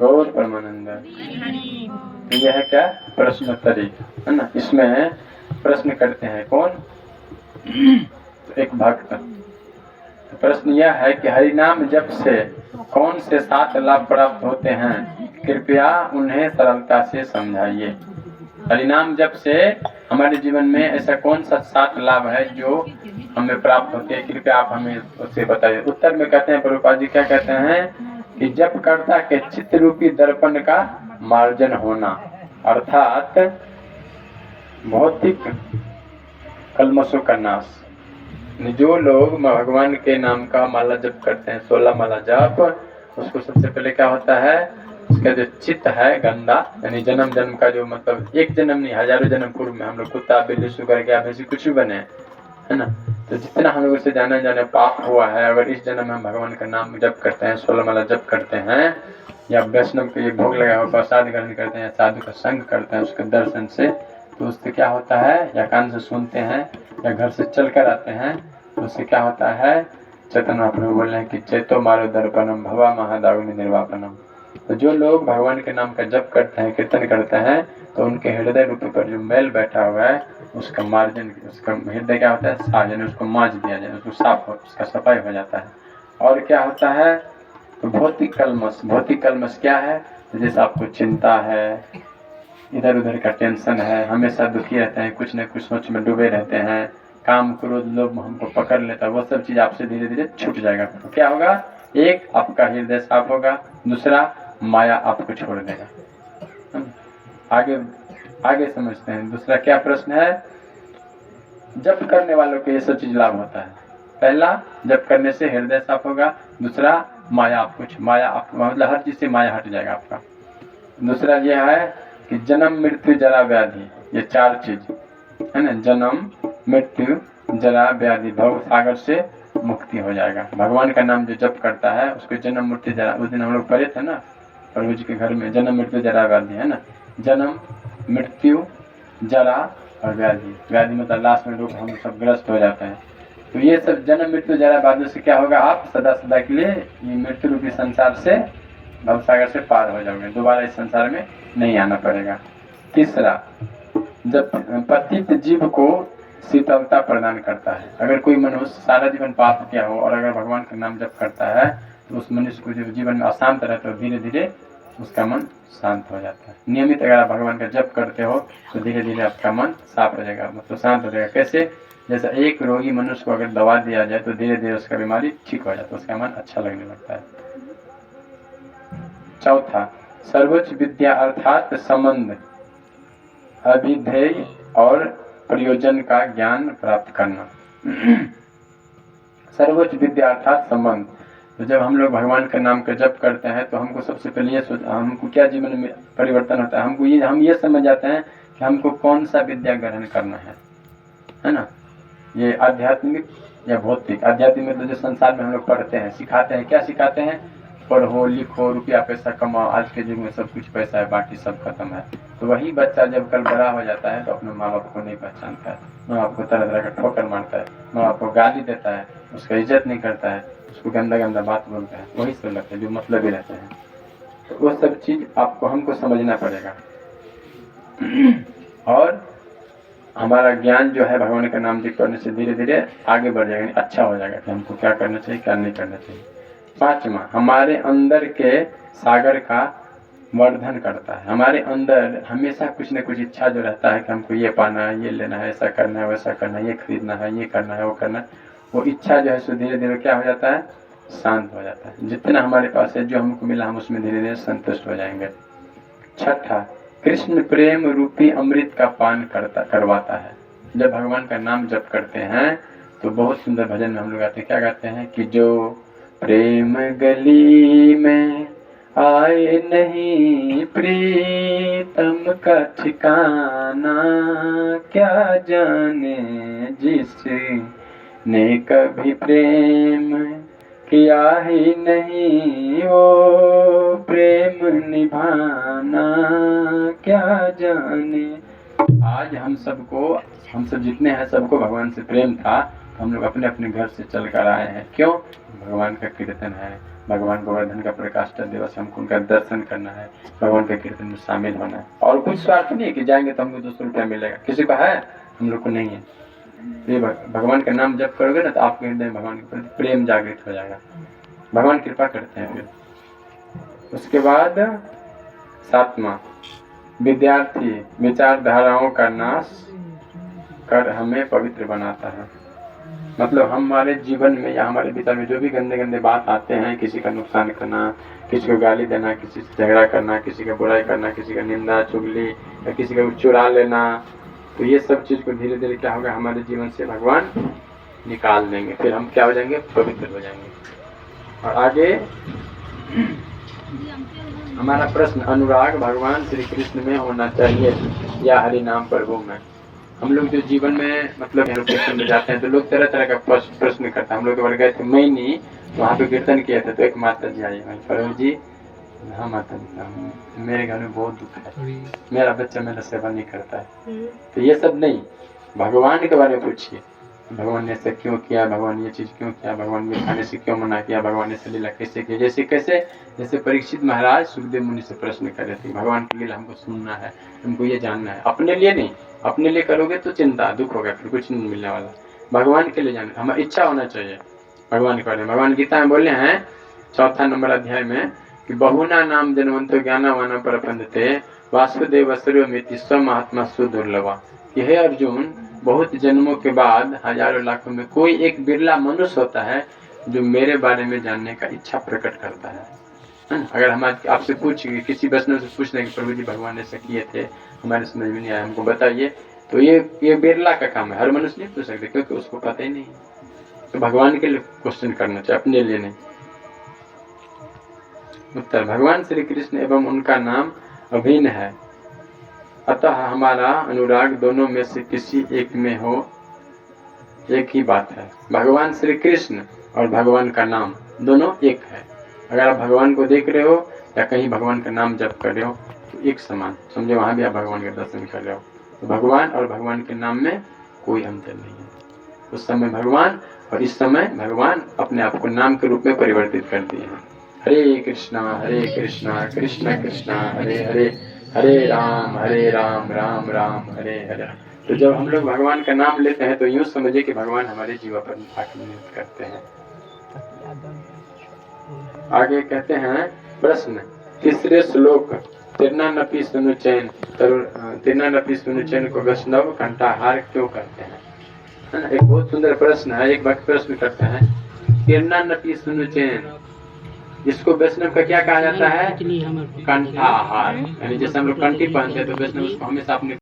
गौर परमानंद। तो यह है क्या? प्रश्नोत्तरी है ना। इसमें प्रश्न करते हैं कौन? एक भक्त। तो प्रश्न यह है कि हरिनाम जप से कौन से 7 लाभ प्राप्त होते हैं, कृपया उन्हें सरलता से समझाइए। हरिनाम जप से हमारे जीवन में ऐसा कौन सा 7 लाभ है जो हमें प्राप्त होते हैं, कृपया आप हमें उससे बताइए। उत्तर में कहते हैं प्रभुपाद जी क्या कहते हैं कि जप कर्ता के चित्त रूपी दर्पण का मार्जन होना, अर्थात भौतिक कलमशों का नाश। जो लोग भगवान के नाम का माला जप करते हैं, 16 माला जप, उसको सबसे पहले क्या होता है, उसका जो चित्त है गंदा, यानी जन्म जन्म का जो मतलब एक जन्म नहीं हजारों जन्म पूर्व में हम लोग कुत्ता बिल्ली सुगर क्या भैंसी कुछ भी बने है ना, तो जितना हम लोग से जाने जाने पाप हुआ है, अगर इस जन्म में हम भगवान का नाम जप करते हैं, 16 माला जप करते हैं, या वैष्णव के भोग लगा हुआ प्रसाद ग्रहण करते हैं, साधु का संग करते हैं उसके दर्शन से, तो उससे क्या होता है, या कान से सुनते हैं या घर से चल कर आते हैं, तो उससे क्या होता है, चैतन्य महाप्रभु बोल रहे हैं कि चैतो मारो दर्पणम भवा महादागुनि निर्वापनम। तो जो लोग भगवान के नाम का जप करते हैं, कीर्तन करते हैं, तो उनके हृदय रूपी पर जो मैल बैठा हुआ है उसका मार्जन, उसका हृदय क्या होता है, साजन, उसको मांझ दिया जाए, उसको साफ हो, उसका सफाई हो जाता है। और क्या होता है, तो भौतिक कलमश। भौतिक कलमश क्या है, तो जैसे आपको चिंता है, इधर उधर का टेंशन है, हमेशा दुखी रहते हैं, कुछ न कुछ सोच में डूबे रहते हैं, काम क्रोध लोभ हमको पकड़ लेता है, वो सब चीज आपसे धीरे धीरे छूट जाएगा। तो क्या होगा, एक आपका हृदय साफ होगा, दूसरा माया आपको छोड़ देगा। आगे आगे समझते हैं। दूसरा क्या प्रश्न है, जप करने वालों को ये सब चीज लाभ होता है। पहला, जप करने से हृदय साफ होगा, दूसरा माया आपको मतलब हर चीज से माया हट जाएगा आपका। दूसरा यह है कि जन्म मृत्यु जरा व्याधि, ये 4 चीज है ना, जन्म मृत्यु जरा व्याधि, भव सागर से मुक्ति हो जाएगा। भगवान का नाम जो जप करता है उसको जन्म मृत्यु जरा, उस दिन हम लोग पढ़े थे ना प्रभु जी के घर में, जन्म मृत्यु जरा व्याधि है ना, जन्म मृत्यु जरा और व्याधि। व्याधि मतलब लास्ट में लोग हम सब ग्रस्त हो जाते हैं। तो ये सब जन्म मृत्यु जरा व्याधि से क्या होगा, आप सदा सदा के लिए ये मृत्यु रूपी संसार से, भवसागर से पार हो जाओगे, दोबारा इस संसार में नहीं आना पड़ेगा। तीसरा, जब पतित जीव को शीतलता प्रदान करता है। अगर कोई मनुष्य सारा जीवन पाप किया हो और अगर भगवान का नाम जप करता है, तो उस मनुष्य को जब जीवन में अशांत रहता है, धीरे धीरे उसका मन शांत हो जाता है। नियमित अगर आप भगवान का जप करते हो तो धीरे धीरे आपका मन साफ हो जाएगा, मतलब शांत हो जाएगा। कैसे, जैसे एक रोगी मनुष्य को अगर दवा दिया जाए तो धीरे धीरे उसका बीमारी ठीक हो जाता है, उसका मन अच्छा लगने लगता है। चौथा, सर्वोच्च विद्या अर्थात संबंध, अभिधेय और प्रयोजन का ज्ञान प्राप्त करना। सर्वोच्च विद्या अर्थात संबंध। तो जब हम लोग भगवान के नाम का जप करते हैं तो हमको सबसे पहले ये हमको क्या जीवन में परिवर्तन होता है, हम ये समझ जाते हैं कि हमको कौन सा विद्या ग्रहण करना है ना, ये आध्यात्मिक या भौतिक। आध्यात्मिक में तो जो संसार में हम लोग पढ़ते हैं, सिखाते हैं, क्या सिखाते हैं, पढ़ो लिखो रुपया पैसा कमाओ, आज के युग में सब कुछ पैसा है, बाकी सब खत्म है। तो वही बच्चा जब कल बड़ा हो जाता है तो अपने माँ बाप को नहीं पहचानता है, माँ बाप को तरह तरह का ठोकर मारता है, माँ बाप को गाली देता है, उसका इज्जत नहीं करता है, उसको गंदा गंदा बात बोलता है, वही सब लगता है जो मतलब ही रहते हैं। तो वो सब चीज आपको हमको समझना पड़ेगा। और हमारा ज्ञान जो है भगवान का नाम जप करने से धीरे धीरे आगे बढ़ जाएगा, अच्छा हो जाएगा कि हमको क्या करना चाहिए क्या नहीं करना चाहिए। पांचवा, हमारे अंदर के सागर का वर्धन करता है। हमारे अंदर हमेशा कुछ न कुछ इच्छा जो रहता है कि हमको ये पाना है, ये लेना है, ऐसा करना है, वैसा करना है, ये खरीदना है, ये करना है, वो करना है, वो इच्छा जो है सो धीरे धीरे क्या हो जाता है, शांत हो जाता है। जितना हमारे पास है, जो हमको मिला, हम उसमें धीरे धीरे संतुष्ट हो जाएंगे। छठा, कृष्ण प्रेम रूपी अमृत का पान करवाता है। जब भगवान का नाम जप करते हैं तो बहुत सुंदर भजन में हम लोग गाते हैं, क्या गाते हैं कि जो प्रेम गली में आए नहीं प्रीतम का ठिकाना, क्या जाने जिसने कभी प्रेम किया ही नहीं वो प्रेम निभाना, क्या जाने। आज हम सब जितने हैं सबको भगवान से प्रेम था, हम लोग अपने अपने घर से चल कर आए हैं। क्यों? भगवान का कीर्तन है, भगवान गोवर्धन का प्रकाष्ठ दिवस, हमको उनका दर्शन करना है, भगवान के कीर्तन में शामिल होना है। और कुछ स्वार्थ नहीं है कि जाएंगे तो हमको 200 रुपया मिलेगा, किसी को है, हम लोग को नहीं है। ये भगवान का नाम जप करोगे ना तो आपके हृदय में भगवान के प्रति प्रेम जागृत हो जाएगा, भगवान कृपा करते हैं। फिर उसके बाद 7वां, विद्यार्थी विचारधाराओं का नाश कर हमें पवित्र बनाता है। मतलब हमारे जीवन में या हमारे विचार में जो भी गंदे गंदे बात आते हैं, किसी का नुकसान करना, किसी को गाली देना, किसी से झगड़ा करना, किसी का बुराई करना, किसी का निंदा चुगली या किसी का चुरा लेना, तो ये सब चीज़ को धीरे धीरे क्या होगा, हमारे जीवन से भगवान निकाल देंगे। फिर हम क्या हो जाएंगे, पवित्र हो जाएंगे। और आगे हमारा प्रश्न, अनुराग भगवान श्री कृष्ण में होना चाहिए या हरि नाम प्रभु में। हम लोग जो जीवन में मतलब कीर्तन में जाते हैं तो लोग तरह तरह का प्रश्न करते हैं। हम लोग एक बार गए थे मैनी, वहाँ पे कीर्तन किया था, तो एक माता जी आई, प्रभु जी हाँ माता जी मेरे घर में बहुत दुख है, मेरा बच्चा मेरा सेवा नहीं करता है। तो ये सब नहीं, भगवान के बारे में पूछिए, भगवान ने ऐसा क्यों किया, भगवान ये चीज़ क्यों किया, भगवान ने खाने से क्यों मना किया, भगवान ने लीला कैसे की, जैसे परीक्षित महाराज सुखदेव मुनि से प्रश्न कर रहे थे, भगवान की लीला हमको सुनना है, हमको ये जानना है। अपने लिए नहीं, अपने लिए करोगे तो चिंता दुख होगा, फिर कुछ नहीं मिलने वाला। भगवान के लिए जानना, हमारी इच्छा होना चाहिए भगवान के बारे में। भगवान गीता में बोले हैं 4 नंबर अध्याय में कि बहुना नाम जनवंतो ज्ञानवान प्रपंचते वासुदेव सर्वमिति स्वमहात्मा सुदुर्लभा। हे अर्जुन, बहुत जन्मों के बाद, हजारों लाखों में कोई एक बिरला मनुष्य होता है जो मेरे बारे में जानने का इच्छा प्रकट करता है। अगर हम आपसे किसी वैष्णव से पूछ लें कि प्रभु जी भगवान ऐसा किए थे, हमारे समझ में नहीं आया, हमको बताइए, तो ये बिरला का काम है, हर मनुष्य नहीं पूछ सकते क्योंकि उसको पता ही नहीं। तो भगवान के लिए क्वेश्चन करना चाहिए, अपने लिए नहीं। उत्तर, भगवान श्री कृष्ण एवं उनका नाम अभिन्न है, अतः हमारा अनुराग दोनों में से किसी एक में हो, एक ही बात है। भगवान श्री कृष्ण और भगवान का नाम दोनों एक है। अगर आप भगवान को देख रहे हो या कहीं भगवान का नाम जप कर रहे हो तो एक समान समझे, वहाँ भी आप भगवान के दर्शन कर रहे हो। तो भगवान और भगवान के नाम में कोई अंतर नहीं है। उस समय भगवान और इस समय भगवान अपने आप को नाम के रूप में परिवर्तित कर दिए हैं। हरे कृष्णा कृष्ण कृष्ण हरे हरे, हरे राम राम राम हरे हरे। तो जब हम लोग भगवान का नाम लेते हैं तो यूँ समझे कि भगवान हमारे जीवन पर आगमन करते हैं। आगे कहते हैं प्रश्न, तीसरे श्लोक, तिरनानपि सुनुचैन को वैष्णव कंठाहार क्यों करते हैं? एक बहुत सुंदर प्रश्न है। एक भक्त प्रश्न करते हैं, तिरनानपि सुनुचैन, इसको वैष्णव का क्या कहा जाता है? कंठाहार। यानी जैसे हम लोग कंठी पहनते हैं तो वैष्णव उसको हमेशा अपने